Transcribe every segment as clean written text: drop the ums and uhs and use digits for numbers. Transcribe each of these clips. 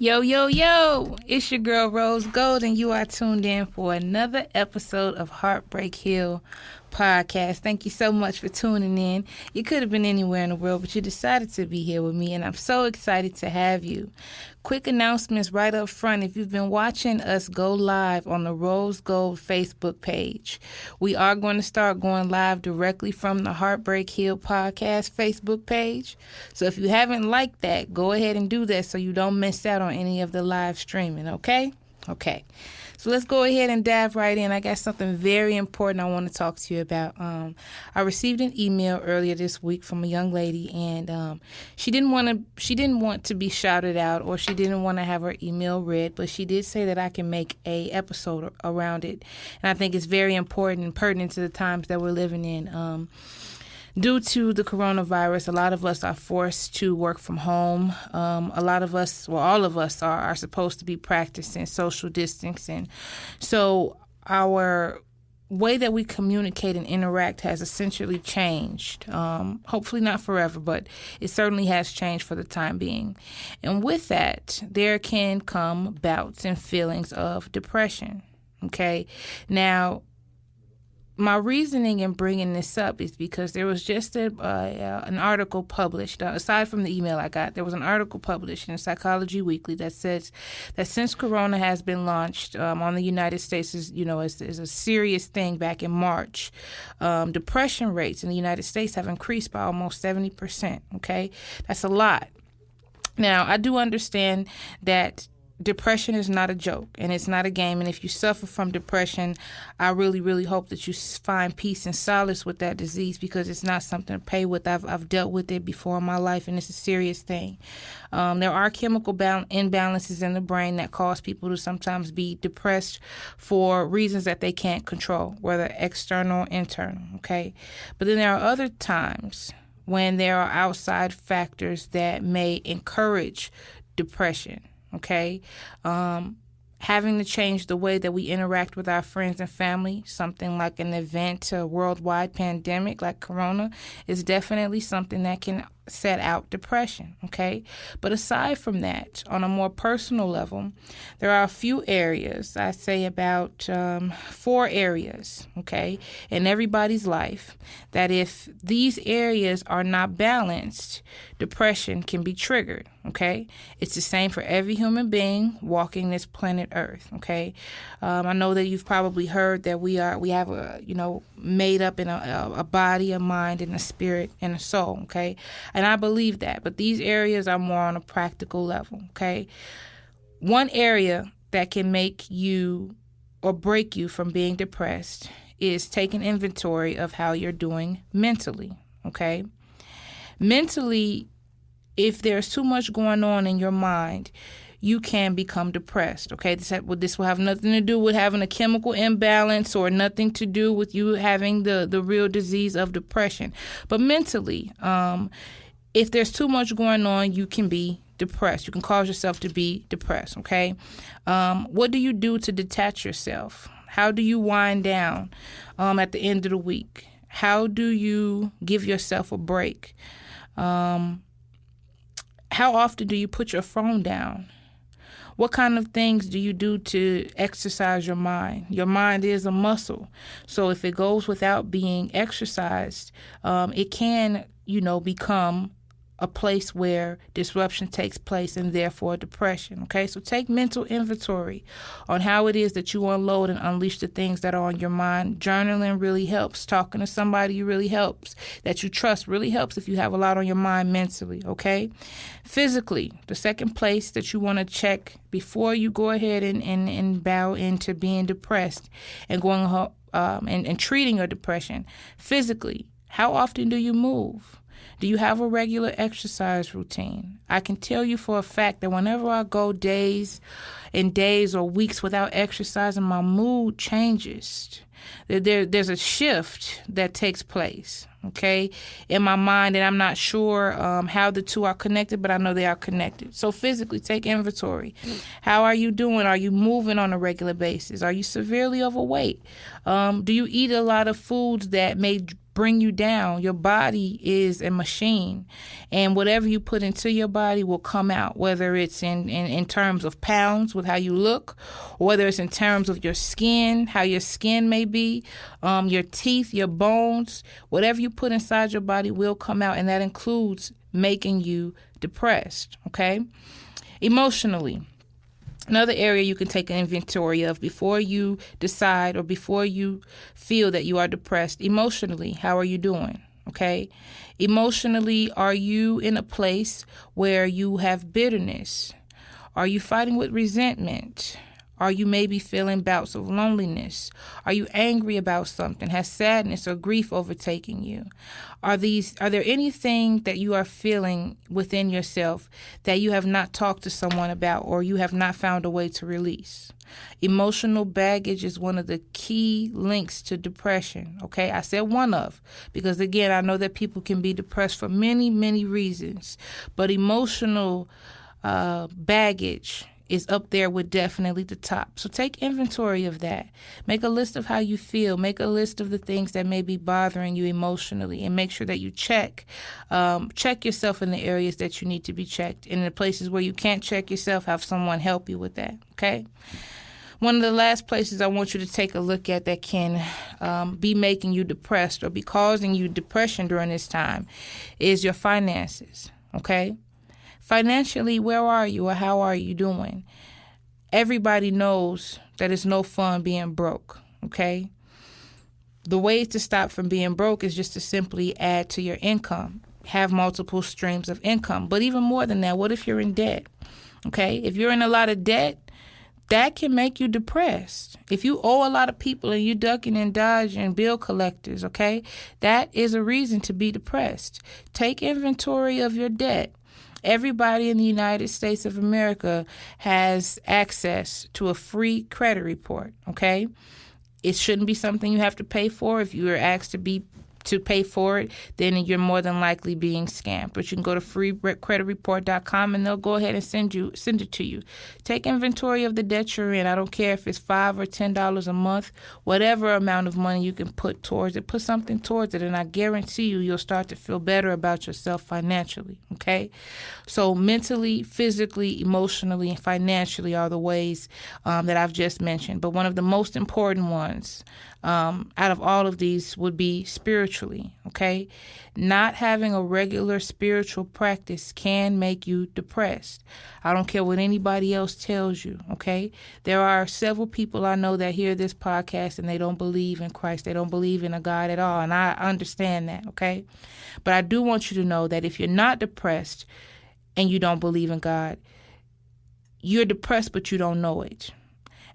Yo, yo, yo, it's your girl Rose Gold, and you are tuned in for another episode of Heartbreak Hill podcast. Thank you so much for tuning in. You could have been anywhere in the world, but you decided to be here with me, and I'm so excited to have you. Quick announcements right up front. If you've been watching us go live on the Rose Gold Facebook page, we are going to start going live directly from the Heartbreak Hill podcast Facebook page. So if you haven't liked that, go ahead and do that so you don't miss out on any of the live streaming, okay? Okay. So let's go ahead and dive right in. I got something very important I want to talk to you about. I received an email earlier this week from a young lady, and she didn't want to be shouted out, or she didn't want to have her email read, but she did say that I can make a episode around it, and I think it's very important and pertinent to the times that we're living in. Due to the coronavirus, a lot of us are forced to work from home. A lot of us, well, all of us are supposed to be practicing social distancing. So our way that we communicate and interact has essentially changed. Hopefully not forever, but it certainly has changed for the time being. And with that, there can come bouts and feelings of depression. Okay? Now, my reasoning in bringing this up is because there was just an article published. Aside from the email I got, there was an article published in Psychology Weekly that says that since Corona has been launched on the United States, is a serious thing back in March, depression rates in the United States have increased by almost 70%. Okay, that's a lot. Now, I do understand that depression is not a joke, and it's not a game. And if you suffer from depression, I really, really hope that you find peace and solace with that disease, because it's not something to play with. I've dealt with it before in my life, and it's a serious thing. There are chemical imbalances in the brain that cause people to sometimes be depressed for reasons that they can't control, whether external or internal, okay? But then there are other times when there are outside factors that may encourage depression. Okay, having to change the way that we interact with our friends and family, something like an event, a worldwide pandemic like Corona, is definitely something that can set out depression, okay? But aside from that, on a more personal level, there are a few areas, I say about 4 areas, okay, in everybody's life, that if these areas are not balanced, depression can be triggered, okay? It's the same for every human being walking this planet Earth, okay? I know that you've probably heard that we have a, made up in a body, a mind, and a spirit, and a soul, okay? And I believe that, but these areas are more on a practical level, okay? One area that can make you or break you from being depressed is taking inventory of how you're doing mentally, okay? Mentally, if there's too much going on in your mind, you can become depressed, okay? This will have nothing to do with having a chemical imbalance or nothing to do with you having the real disease of depression. But mentally, if there's too much going on, you can be depressed. You can cause yourself to be depressed, okay? What do you do to detach yourself? How do you wind down at the end of the week? How do you give yourself a break? How often do you put your phone down? What kind of things do you do to exercise your mind? Your mind is a muscle. So if it goes without being exercised, it can, become a place where disruption takes place and therefore depression, okay? So take mental inventory on how it is that you unload and unleash the things that are on your mind. Journaling really helps. Talking to somebody really helps. That you trust really helps if you have a lot on your mind mentally, okay? Physically, the second place that you want to check before you go ahead and bow into being depressed and going and treating your depression. Physically, how often do you move? Do you have a regular exercise routine? I can tell you for a fact that whenever I go days or weeks without exercising, my mood changes. There's a shift that takes place, okay, in my mind, and I'm not sure how the two are connected, but I know they are connected. So physically, take inventory. How are you doing? Are you moving on a regular basis? Are you severely overweight? Do you eat a lot of foods that may bring you down. Your body is a machine, and whatever you put into your body will come out, whether it's in terms of pounds with how you look, or whether it's in terms of your skin, how your skin may be, your teeth, your bones. Whatever you put inside your body will come out, and that includes making you depressed, okay? Emotionally, another area you can take an inventory of before you decide or before you feel that you are depressed. Emotionally, how are you doing? Okay? Emotionally, are you in a place where you have bitterness? Are you fighting with resentment? Are you maybe feeling bouts of loneliness? Are you angry about something? Has sadness or grief overtaken you? Are there anything that you are feeling within yourself that you have not talked to someone about or you have not found a way to release? Emotional baggage is one of the key links to depression, okay? I said one of, because again, I know that people can be depressed for many, many reasons, but emotional baggage is up there with definitely the top. So take inventory of that. Make a list of how you feel. Make a list of the things that may be bothering you emotionally, and make sure that you check yourself in the areas that you need to be checked. In the places where you can't check yourself, have someone help you with that, okay? One of the last places I want you to take a look at that can be making you depressed or be causing you depression during this time is your finances, okay? Financially, where are you or how are you doing? Everybody knows that it's no fun being broke, okay? The ways to stop from being broke is just to simply add to your income. Have multiple streams of income. But even more than that, what if you're in debt? Okay? If you're in a lot of debt, that can make you depressed. If you owe a lot of people and you're ducking and dodging bill collectors, okay, that is a reason to be depressed. Take inventory of your debt. Everybody in the United States of America has access to a free credit report, okay? It shouldn't be something you have to pay for. If you are asked to pay for it, then you're more than likely being scammed. But you can go to freecreditreport.com and they'll go ahead and send it to you. Take inventory of the debt you're in. I don't care if it's $5 or $10 a month, whatever amount of money you can put towards it, put something towards it, and I guarantee you'll start to feel better about yourself financially, okay? So mentally, physically, emotionally, and financially are the ways that I've just mentioned. But one of the most important ones out of all of these would be spiritually, okay? Not having a regular spiritual practice can make you depressed. I don't care what anybody else tells you, okay? There are several people I know that hear this podcast and they don't believe in Christ. They don't believe in a God at all, and I understand that, okay? But I do want you to know that if you're not depressed and you don't believe in God, you're depressed but you don't know it.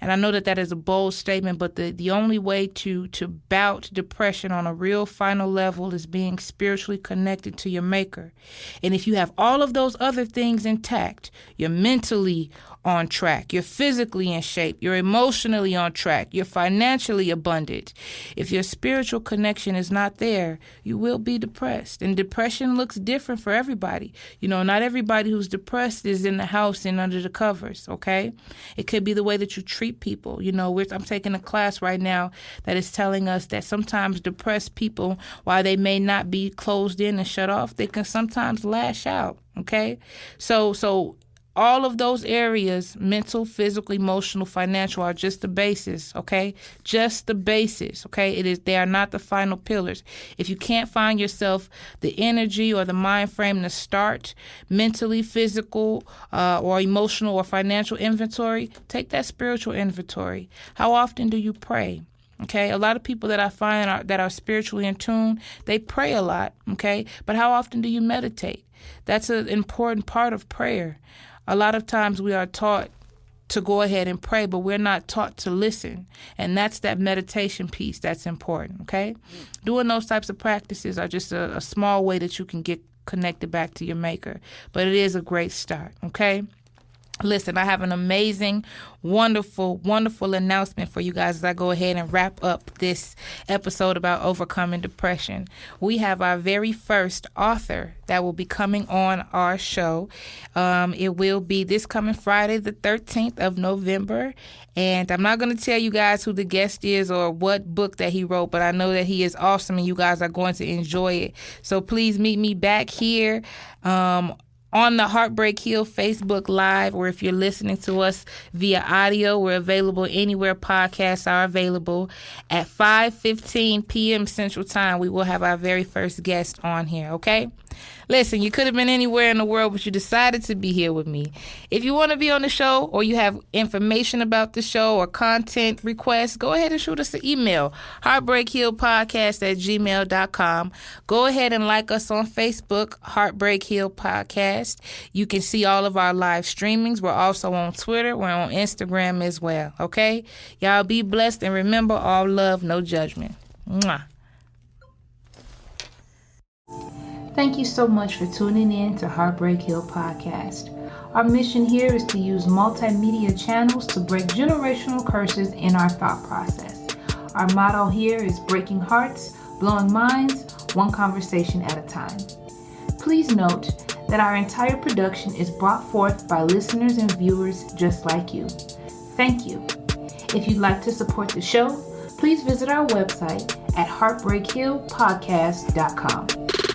And I know that that is a bold statement, but the only way to bout depression on a real final level is being spiritually connected to your Maker. And if you have all of those other things intact, you're mentally on track, you're physically in shape, you're emotionally on track, you're financially abundant. If your spiritual connection is not there, you will be depressed. And depression looks different for everybody. You know, not everybody who's depressed is in the house and under the covers, okay? It could be the way that you treat people. You know, I'm taking a class right now that is telling us that sometimes depressed people, while they may not be closed in and shut off, they can sometimes lash out, okay? So all of those areas, mental, physical, emotional, financial, are just the basis, okay? Just the basis, okay? They are not the final pillars. If you can't find yourself the energy or the mind frame to start mentally, physical, or emotional or financial inventory, take that spiritual inventory. How often do you pray? Okay, a lot of people that I find that are spiritually in tune, they pray a lot, okay? But how often do you meditate? That's an important part of prayer. A lot of times we are taught to go ahead and pray, but we're not taught to listen. And that's that meditation piece that's important, okay? Doing those types of practices are just a small way that you can get connected back to your Maker. But it is a great start, okay? Listen, I have an amazing, wonderful, wonderful announcement for you guys as I go ahead and wrap up this episode about overcoming depression. We have our very first author that will be coming on our show. It will be this coming Friday, the 13th of November. And I'm not going to tell you guys who the guest is or what book that he wrote, but I know that he is awesome and you guys are going to enjoy it. So please meet me back here on the Heartbreak Hill Facebook Live, or if you're listening to us via audio, we're available anywhere podcasts are available. At 5:15 p.m. Central Time, we will have our very first guest on here, okay? Listen, you could have been anywhere in the world, but you decided to be here with me. If you want to be on the show or you have information about the show or content requests, go ahead and shoot us an email, heartbreakhillpodcast@gmail.com. Go ahead and like us on Facebook, Heartbreak Hill Podcast. You can see all of our live streamings. We're also on Twitter. We're on Instagram as well, okay? Y'all be blessed, and remember, all love, no judgment. Mwah. Thank you so much for tuning in to Heartbreak Hill Podcast. Our mission here is to use multimedia channels to break generational curses in our thought process. Our motto here is breaking hearts, blowing minds, one conversation at a time. Please note that our entire production is brought forth by listeners and viewers just like you. Thank you. If you'd like to support the show, please visit our website at heartbreakhillpodcast.com.